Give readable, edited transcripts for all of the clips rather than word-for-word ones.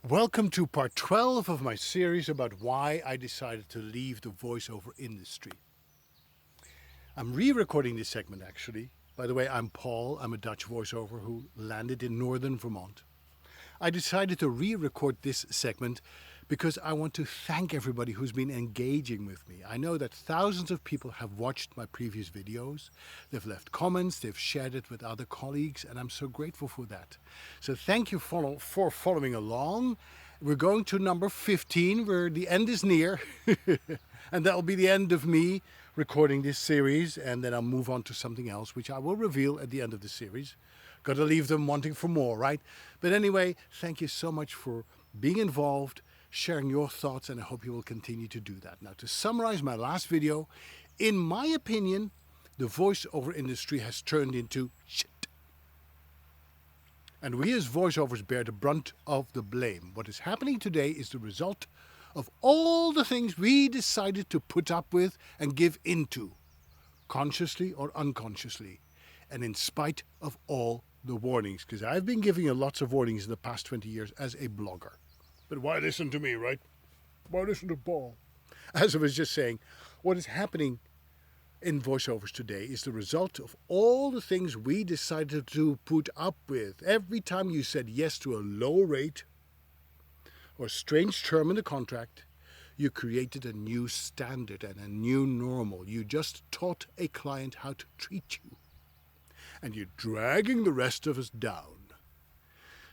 Welcome to part 12 of my series about why I decided to leave the voiceover industry. I'm re-recording this segment actually. By the way, I'm Paul. I'm a Dutch voiceover who landed in northern Vermont. I decided to re-record this segment because I want to thank everybody who's been engaging with me. I know that thousands of people have watched my previous videos. They've left comments, they've shared it with other colleagues, and I'm so grateful for that. So thank you for following along. We're going to number 15, where the end is near. And that'll be the end of me recording this series, and then I'll move on to something else, which I will reveal at the end of the series. Got to leave them wanting for more, right? But anyway, thank you so much for being involved, sharing your thoughts, and I hope you will continue to do that. Now, to summarize my last video, in my opinion, the voiceover industry has turned into shit. And we as voiceovers bear the brunt of the blame. What is happening today is the result of all the things we decided to put up with and give into, consciously or unconsciously, and in spite of all the warnings, because I've been giving you lots of warnings in the past 20 years as a blogger. But why listen to me, right? Why listen to Paul? As I was just saying, what is happening in voiceovers today is the result of all the things we decided to put up with. Every time you said yes to a low rate or a strange term in the contract, you created a new standard and a new normal. You just taught a client how to treat you. And you're dragging the rest of us down.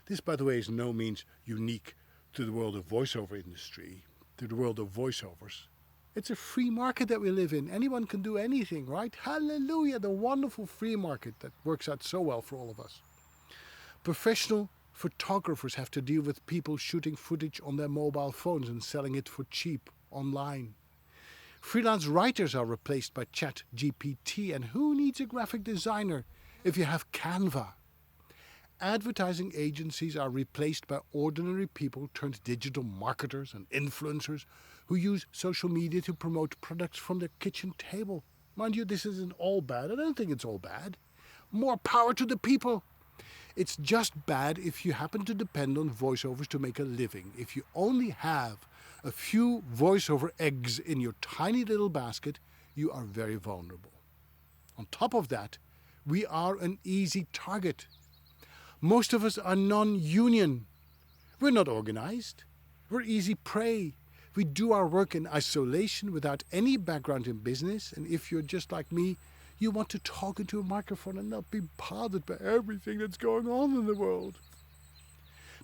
This, by the way, is no means unique to the world of voiceover industry, to the world of voiceovers. It's a free market that we live in. Anyone can do anything, right? Hallelujah, the wonderful free market that works out so well for all of us. Professional photographers have to deal with people shooting footage on their mobile phones and selling it for cheap online. Freelance writers are replaced by ChatGPT, and who needs a graphic designer if you have Canva? Advertising agencies are replaced by ordinary people turned digital marketers and influencers who use social media to promote products from their kitchen table. Mind you, this isn't all bad. I don't think it's all bad. More power to the people. It's just bad if you happen to depend on voiceovers to make a living. If you only have a few voiceover eggs in your tiny little basket, you are very vulnerable. On top of that, we are an easy target. Most of us are non-union. We're not organized. We're easy prey. We do our work in isolation without any background in business, and if you're just like me, you want to talk into a microphone and not be bothered by everything that's going on in the world.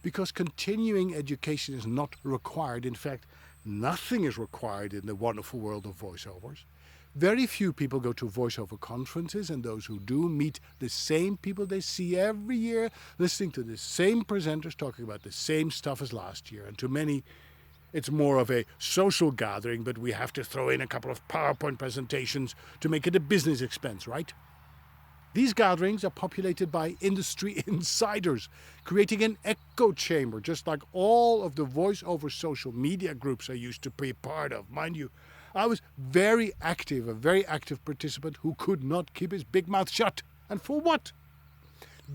Because continuing education is not required. In fact, nothing is required in the wonderful world of voiceovers. Very few people go to voiceover conferences, and those who do meet the same people they see every year, listening to the same presenters talking about the same stuff as last year. And to many, it's more of a social gathering, but we have to throw in a couple of PowerPoint presentations to make it a business expense, right? These gatherings are populated by industry insiders, creating an echo chamber, just like all of the voiceover social media groups I used to be part of. Mind you, I was a very active participant who could not keep his big mouth shut. And for what?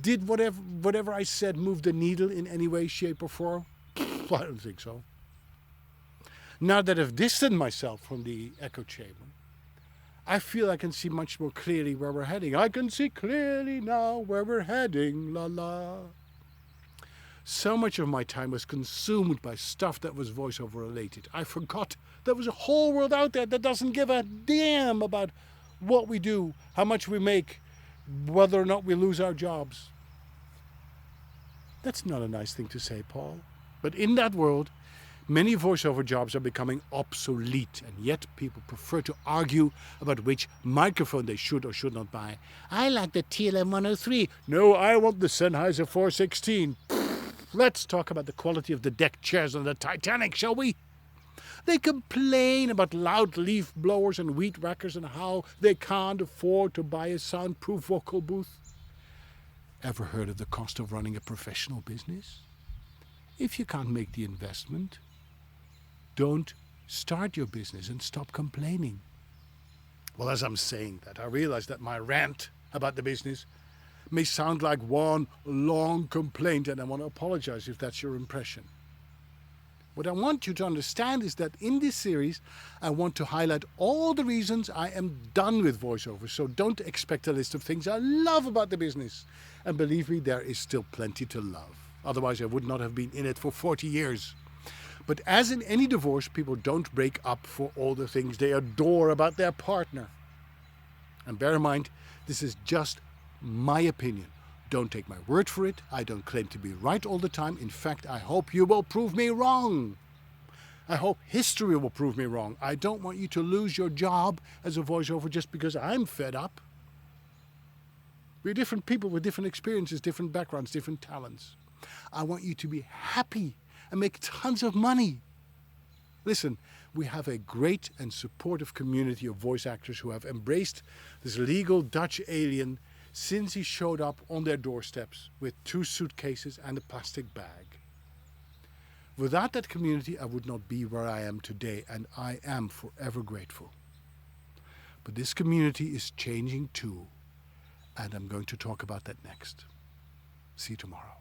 Did whatever I said move the needle in any way, shape, or form? I don't think so. Now that I've distanced myself from the echo chamber, I feel I can see much more clearly where we're heading. I can see clearly now where we're heading, la la. So much of my time was consumed by stuff that was voiceover related. I forgot there was a whole world out there that doesn't give a damn about what we do, how much we make, whether or not we lose our jobs. That's not a nice thing to say, Paul. But in that world, many voiceover jobs are becoming obsolete, and yet people prefer to argue about which microphone they should or should not buy. I like the TLM 103. No, I want the Sennheiser 416. Let's talk about the quality of the deck chairs on the Titanic, shall we? They complain about loud leaf blowers and weed whackers and how they can't afford to buy a soundproof vocal booth. Ever heard of the cost of running a professional business? If you can't make the investment, don't start your business and stop complaining. Well, as I'm saying that, I realize that my rant about the business may sound like one long complaint, and I want to apologize if that's your impression. What I want you to understand is that in this series, I want to highlight all the reasons I am done with voiceovers. So don't expect a list of things I love about the business. And believe me, there is still plenty to love. Otherwise, I would not have been in it for 40 years. But as in any divorce, people don't break up for all the things they adore about their partner. And bear in mind, this is just my opinion. Don't take my word for it. I don't claim to be right all the time. In fact, I hope you will prove me wrong. I hope history will prove me wrong. I don't want you to lose your job as a voiceover just because I'm fed up. We're different people with different experiences, different backgrounds, different talents. I want you to be happy and make tons of money. Listen, we have a great and supportive community of voice actors who have embraced this legal Dutch alien since he showed up on their doorsteps with 2 suitcases and a plastic bag. Without that community, I would not be where I am today, and I am forever grateful. But this community is changing too, and I'm going to talk about that next. See you tomorrow.